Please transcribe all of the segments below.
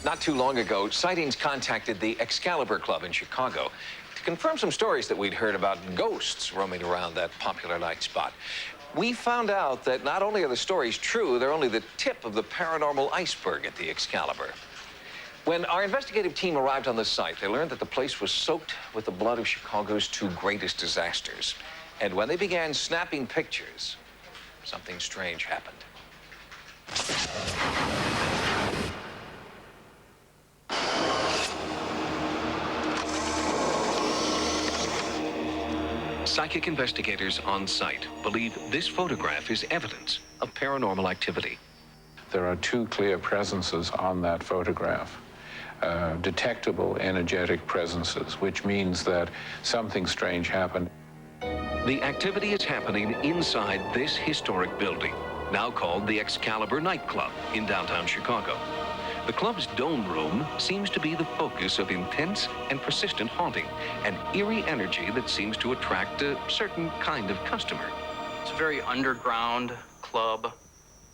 Not too long ago, Sightings contacted the Excalibur Club in Chicago to confirm some stories that we'd heard about ghosts roaming around that popular night spot. We found out that not only are the stories true, they're only the tip of the paranormal iceberg at the Excalibur. When our investigative team arrived on the site, they learned that the place was soaked with the blood of Chicago's two greatest disasters. And when they began snapping pictures, something strange happened. Psychic investigators on site believe this photograph is evidence of paranormal activity. There are two clear presences on that photograph, detectable energetic presences, which means that something strange happened. The activity is happening inside this historic building, now called the Excalibur nightclub in downtown Chicago. The club's dome room seems to be the focus of intense and persistent haunting, an eerie energy that seems to attract a certain kind of customer. It's a very underground club.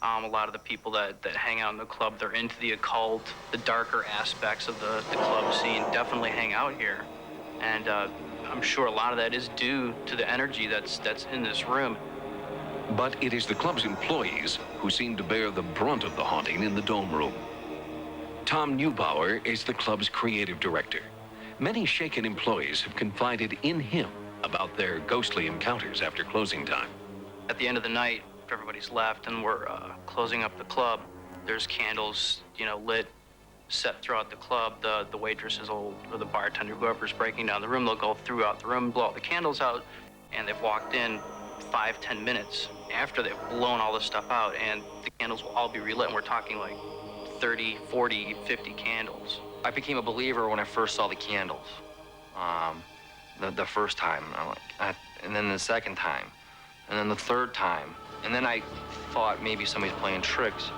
A lot of the people that hang out in the club, they're into the occult, the darker aspects of the club scene definitely hang out here. And I'm sure a lot of that is due to the energy that's in this room. But it is the club's employees who seem to bear the brunt of the haunting in the dome room. Tom Neubauer is the club's creative director. Many shaken employees have confided in him about their ghostly encounters after closing time. At the end of the night, if everybody's left and we're closing up the club, there's candles, lit, set throughout the club. The waitresses or the bartender, whoever's breaking down the room, they'll go throughout the room, blow all the candles out, and they've walked in 5-10 minutes after they've blown all this stuff out, and the candles will all be relit, and we're talking like 30, 40, 50 candles. I became a believer when I first saw the candles. The first time, and then the second time, and then the third time. And then I thought maybe somebody's playing tricks.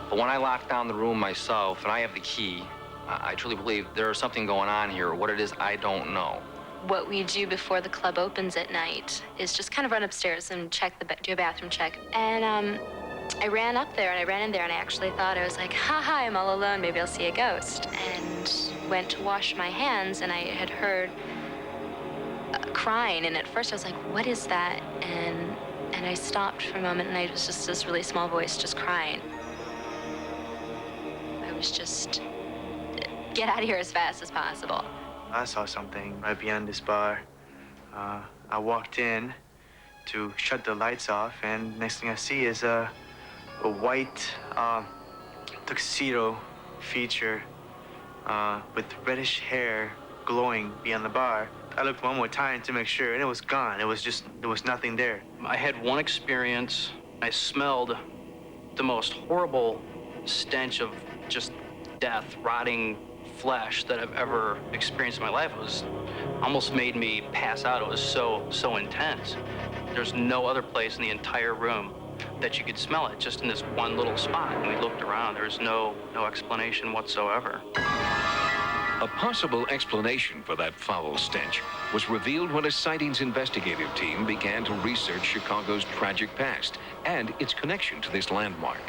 But when I locked down the room myself, and I have the key, I truly believe there's something going on here. What it is, I don't know. What we do before the club opens at night is just kind of run upstairs and do a bathroom check. And I ran up there and I ran in there and I actually thought, I was like, haha, I'm all alone, maybe I'll see a ghost. And went to wash my hands and I had heard crying, and at first I was like, what is that? And I stopped for a moment and I was just this really small voice just crying. I was just, get out of here as fast as possible. I saw something right beyond this bar. I walked in to shut the lights off, and next thing I see is a white tuxedo feature with reddish hair glowing beyond the bar. I looked one more time to make sure, and it was gone. There was nothing there. I had one experience. I smelled the most horrible stench of just death, rotting flesh that I've ever experienced in my life. It was almost made me pass out. It was so intense. There's no other place in the entire room that you could smell it, just in this one little spot. And we looked around, there's no explanation whatsoever. A possible explanation for that foul stench was revealed when a Sightings investigative team began to research Chicago's tragic past and its connection to this landmark.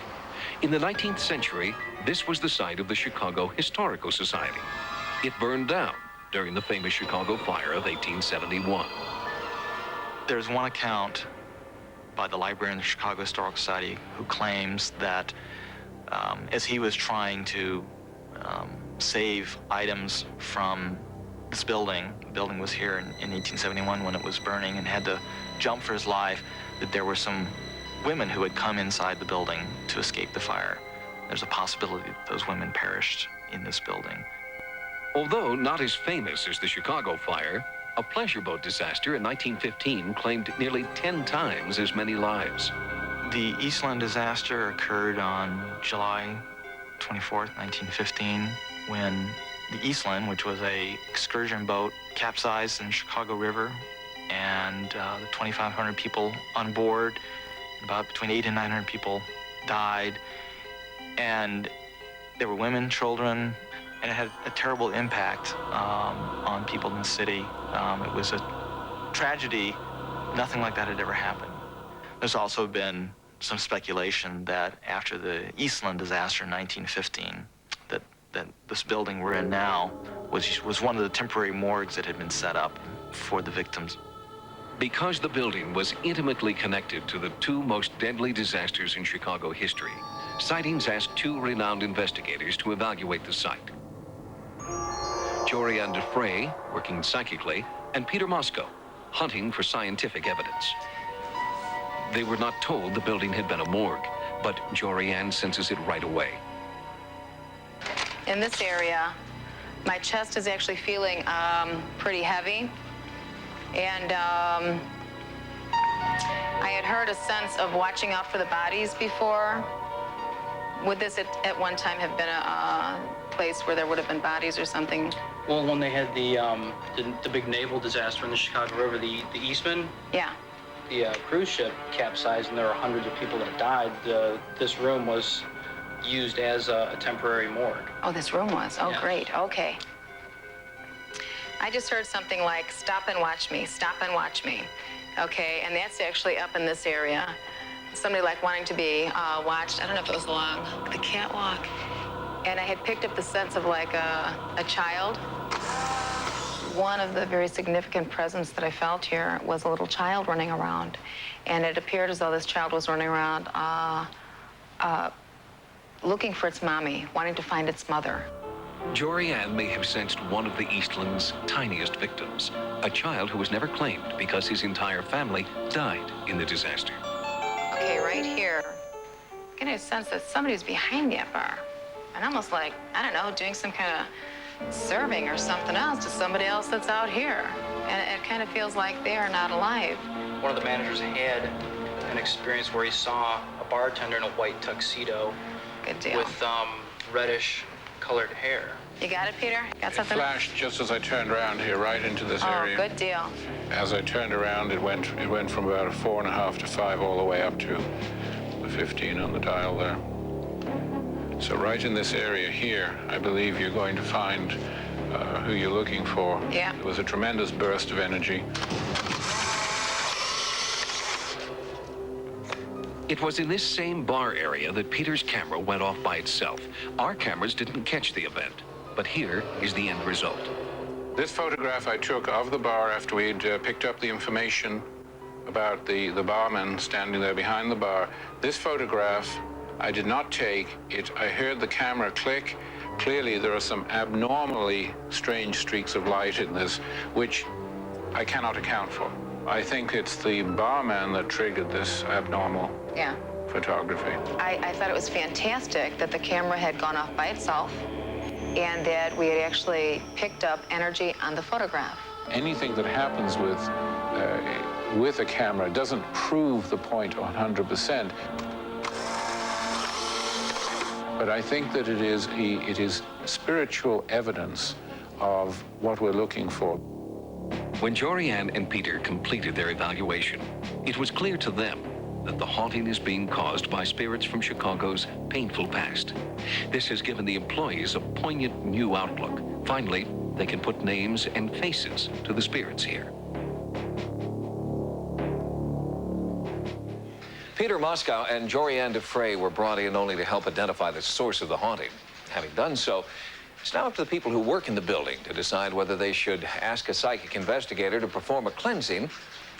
In the 19th century, this was the site of the Chicago Historical Society. It burned down during the famous Chicago fire of 1871. There's one account by the librarian of the Chicago Historical Society who claims that as he was trying to save items from this building, the building was here in 1871 when it was burning, and had to jump for his life, that there were some women who had come inside the building to escape the fire. There's a possibility that those women perished in this building. Although not as famous as the Chicago fire, a pleasure boat disaster in 1915 claimed nearly 10 times as many lives. The Eastland disaster occurred on July 24th, 1915, when the Eastland, which was a excursion boat, capsized in the Chicago River, and the 2,500 people on board, about between 800 and 900 people died. And there were women, children, and it had a terrible impact on people in the city. It was a tragedy. Nothing like that had ever happened. There's also been some speculation that after the Eastland disaster in 1915, that that this building we're in now was one of the temporary morgues that had been set up for the victims. Because the building was intimately connected to the two most deadly disasters in Chicago history, Sightings asked two renowned investigators to evaluate the site. Jorianne Defray, working psychically, and Peter Moscow, hunting for scientific evidence. They were not told the building had been a morgue, but Jorianne senses it right away. In this area, my chest is actually feeling pretty heavy. And I had heard a sense of watching out for the bodies before. Would this at one time have been a place where there would have been bodies or something? Well, when they had the big naval disaster in the Chicago River, the Eastman, Yeah. the cruise ship capsized, and there were hundreds of people that died. This room was used as a temporary morgue. Oh, this room was? Oh, Yeah. great. Okay. I just heard something like, stop and watch me, stop and watch me. Okay, and that's actually up in this area. Somebody like wanting to be watched. I don't know if it was along the catwalk. And I had picked up the sense of like a child. One of the very significant presence that I felt here was a little child running around. And it appeared as though this child was running around looking for its mommy, wanting to find its mother. Jorianne may have sensed one of the Eastland's tiniest victims, a child who was never claimed because his entire family died in the disaster. Okay, right here, I'm getting a sense that somebody's behind that bar. And almost like, I don't know, doing some kind of serving or something else to somebody else that's out here. And it kind of feels like they are not alive. One of the managers had an experience where he saw a bartender in a white tuxedo Good deal. with reddish colored hair. You got it, Peter? Got It something? flashed just as I turned around here, right into this Oh, area. good deal. As I turned around, it went from about a 4.5 to 5 all the way up to the 15 on the dial there. So right in this area here, I believe you're going to find who you're looking for. Yeah. There was a tremendous burst of energy. It was in this same bar area that Peter's camera went off by itself. Our cameras didn't catch the event, but here is the end result. This photograph I took of the bar after we'd picked up the information about the barman standing there behind the bar. This photograph I did not take. I heard the camera click. Clearly there are some abnormally strange streaks of light in this, which I cannot account for. I think it's the barman that triggered this abnormal photography. I thought it was fantastic that the camera had gone off by itself and that we had actually picked up energy on the photograph. Anything that happens with a camera doesn't prove the point 100%. But I think that it is spiritual evidence of what we're looking for. When Jorianne and Peter completed their evaluation, it was clear to them that the haunting is being caused by spirits from Chicago's painful past. This has given the employees a poignant new outlook. Finally, they can put names and faces to the spirits here. Peter Moscow and Jorianne Defray were brought in only to help identify the source of the haunting. Having done so, it's now up to the people who work in the building to decide whether they should ask a psychic investigator to perform a cleansing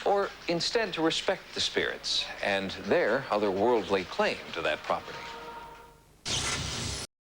or instead to respect the spirits and their otherworldly claim to that property.